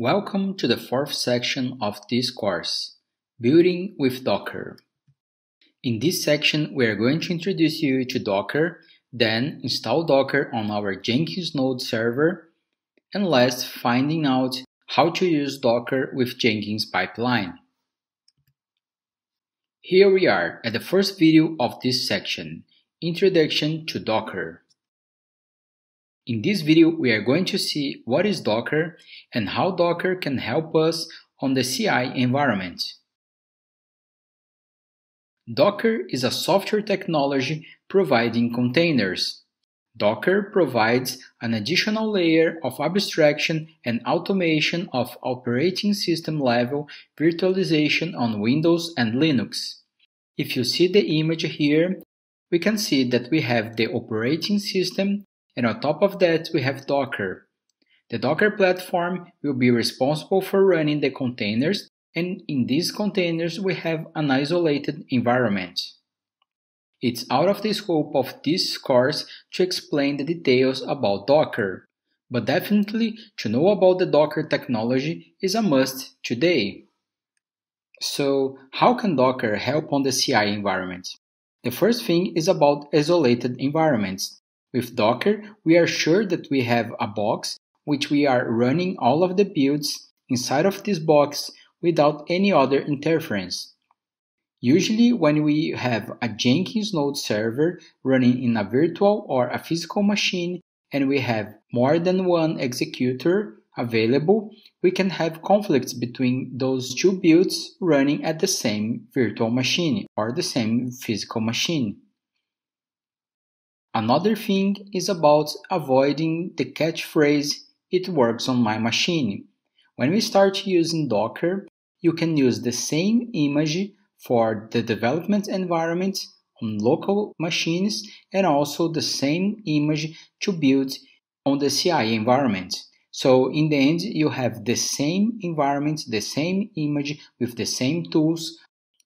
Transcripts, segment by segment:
Welcome to the fourth section of this course, Building with Docker. In this section, we are going to introduce you to Docker, then install Docker on our Jenkins node server, and last, finding out how to use Docker with Jenkins pipeline. Here we are at the first video of this section, Introduction to Docker. In this video, we are going to see what is Docker and how Docker can help us on the CI environment. Docker is a software technology providing containers. Docker provides an additional layer of abstraction and automation of operating system level virtualization on Windows and Linux. If you see the image here, we can see that we have the operating system, and on top of that we have Docker. The Docker platform will be responsible for running the containers, and in these containers we have an isolated environment. It's out of the scope of this course to explain the details about Docker, but definitely to know about the Docker technology is a must today. So, how can Docker help on the CI environment? The first thing is about isolated environments. With Docker, we are sure that we have a box which we are running all of the builds inside of this box without any other interference. Usually when we have a Jenkins node server running in a virtual or a physical machine and we have more than one executor available, we can have conflicts between those two builds running at the same virtual machine or the same physical machine. Another thing is about avoiding the catchphrase, "it works on my machine." When we start using Docker, you can use the same image for the development environment on local machines and also the same image to build on the CI environment. So in the end, you have the same environment, the same image with the same tools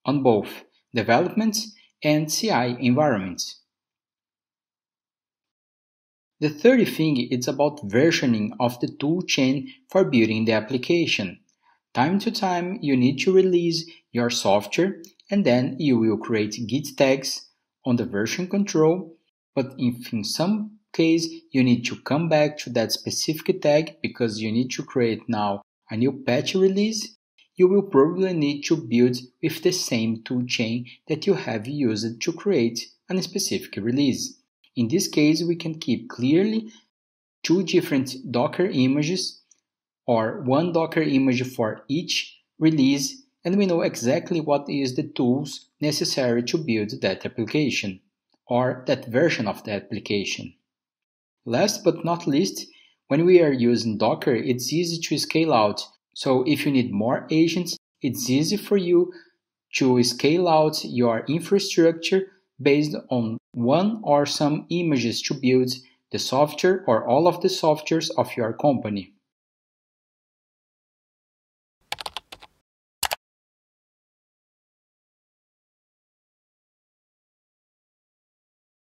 on both development and CI environments. The third thing is about versioning of the tool chain for building the application. Time to time, you need to release your software and then you will create Git tags on the version control, but if in some case you need to come back to that specific tag because you need to create now a new patch release, you will probably need to build with the same tool chain that you have used to create a specific release. In this case, we can keep clearly two different Docker images or one Docker image for each release, and we know exactly what is the tools necessary to build that application or that version of the application. Last but not least, when we are using Docker, it's easy to scale out. So if you need more agents, it's easy for you to scale out your infrastructure based on one or some images to build the software or all of the softwares of your company.